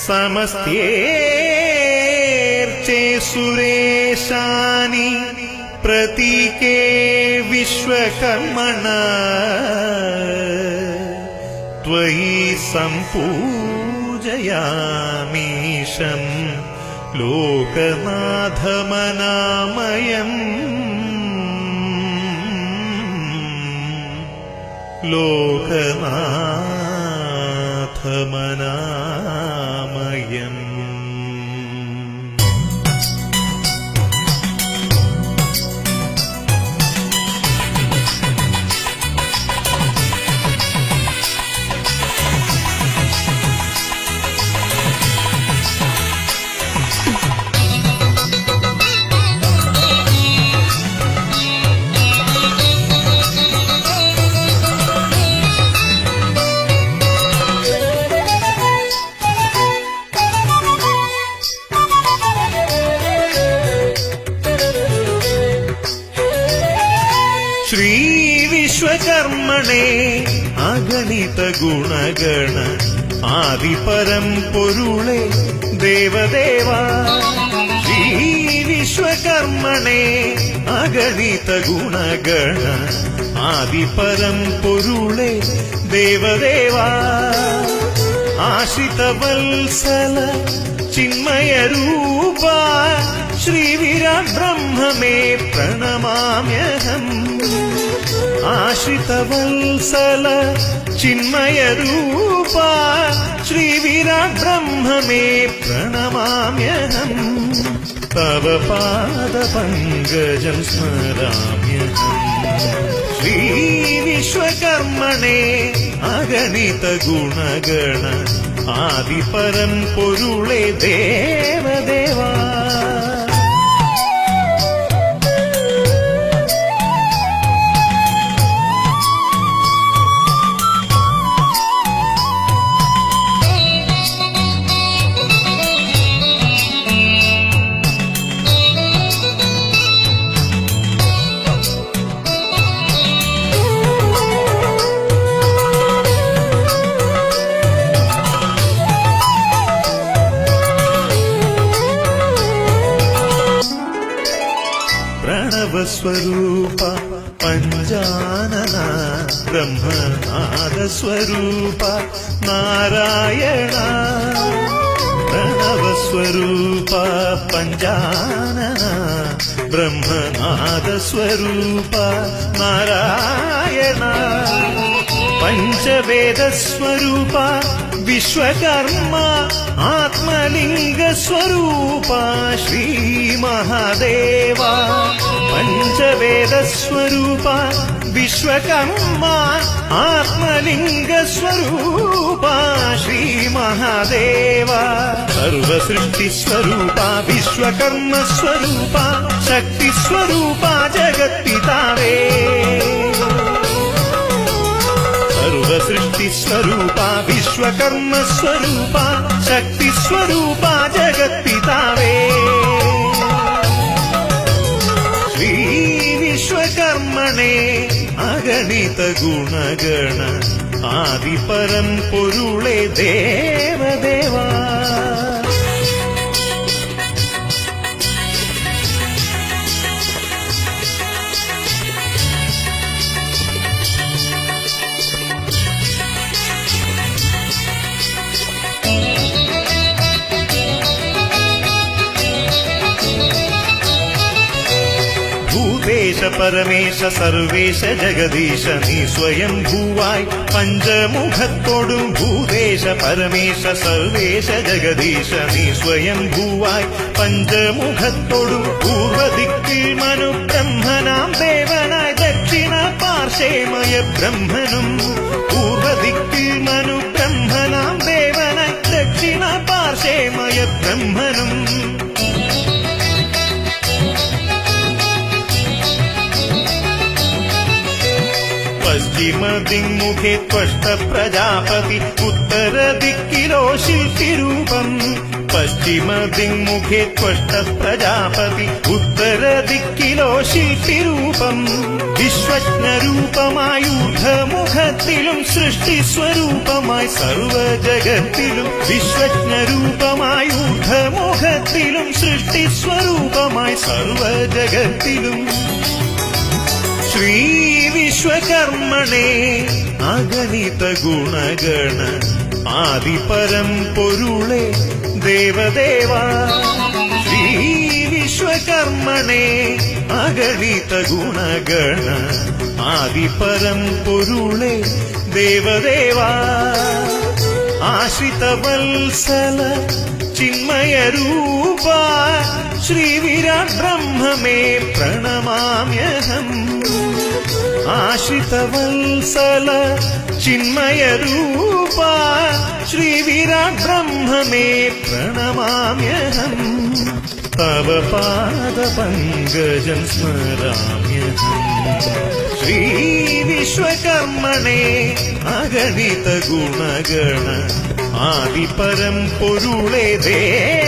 समस्त्येर्चे सुरेशानि प्रतीके विश्वकर्मणा त्वयि सम्पूजयामीशं लोकनाथमनामयम् लोकनाथमनामयम्. श्री विश्वकर्मणे अगणित गुणगण आदिपरंपोरुळे देवदेवा. श्री विश्वकर्मणे अगणित गुणगण आदिपरंपोरुळे देवदेवा. आश्रितवत्सल चिन्मय रूपा श्रीविराट् ब्रह्म मे प्रणमाम्यहम्. आश्रितवत्सल चिन्मय रूपा श्रीविराट् ब्रह्म मे प्रणमाम्यहम्. तव पादपङ्कजं स्मराम्यहम्. श्री विश्वकर्मणे अगणित गुणगण आदिपरंपोरुळे देवदेवा. प्रणवस्वरूप पञ्चानना ब्रह्मनादस्वरूप नारायण. प्रणवस्वरूप पञ्चानना ब्रह्मनादस्वरूप नारायण. पञ्चवेदस्वरूप विश्वकर्मा आत्मलिङ्गस्वरूप श्रीमहादेवा. पञ्चवेदस्वरूप विश्वकर्मा आत्मलिङ्गस्वरूप श्रीमहादेवा. सर्वसृष्टिस्वरूप विश्वकर्मस्वरूप शक्तिस्वरूप जगत्पितावे. सर्वसृष्टिस्वरूप विश्वकर्मस्वरूप शक्तिस्वरूप जगत्पितावे. श्री विश्वकर्मणे अगणित गुणगण आदिपरंपोरुळे देवदेवा. भूतेश परमेश सर्वेश जगदीश नी स्वयं भूवाय पञ्चमुखत्तोडु. भूतेश परमेश सर्वेश जगदीश नी स्वयं भूवाय पञ्चमुखत्तोडु. पूर्वदिक्किल मनु ब्रह्मनां देवनाय दक्षिण पार्श्वेमय ब्रह्मनुम्. पूर्वदिक्किल मनु ब्रह्मनां देवनाय दक्षिण पार्श्वेमय ब्रह्मनुम्. पश्चिमदिङ्मुख ദിങ്മുഖേ ത്വഷ്ട പ്രജാപതി ഉത്തരദിക്കിലോ ശില്പിരൂപം പശ്ചിമ ദിങ്മുഖേ ത്വഷ്ട പ്രജാപതി ഉത്തരദിക്കിലോ ശില്പിരൂപം വിശ്വജ്ഞരൂപമായി ഊർധ്വമുഖത്തിലും സൃഷ്ടിസ്വരൂപമായി സർവജഗത്തിലും വിശ്വജ്ഞരൂപമായി ഊർധ്വമുഖത്തിലും സൃഷ്ടിസ്വരൂപമായി സർവജഗത്തിലും ശ്രീ വിശ്വകർമ്മണേ അഗണിത ഗുണഗണ ആദിപരം പൊരുളേ ദേവദേവാ ശ്രീ വിശ്വകർമ്മണേ അഗണിത ഗുണഗണ ആദിപരം പൊരുളേ ദേവദേവാ ആശ്രിതവത്സല ചിന്മയരൂപ ശ്രീവിരാട് ബ്രഹ്മമേ പ്രണമാമ്യഹം ആശ്രിതവത്സല ചിന്മയരൂപ ശ്രീവിരാട് ബ്രഹ്മമേ പ്രണമാമ്യഹം തവ പാദപങ്കജം സ്മരാമ്യഹം ശ്രീ വിശ്വകർമ്മണേ അഗണിത ഗുണഗണ ആദിപരം പൊരുളേ ദേവദേവാ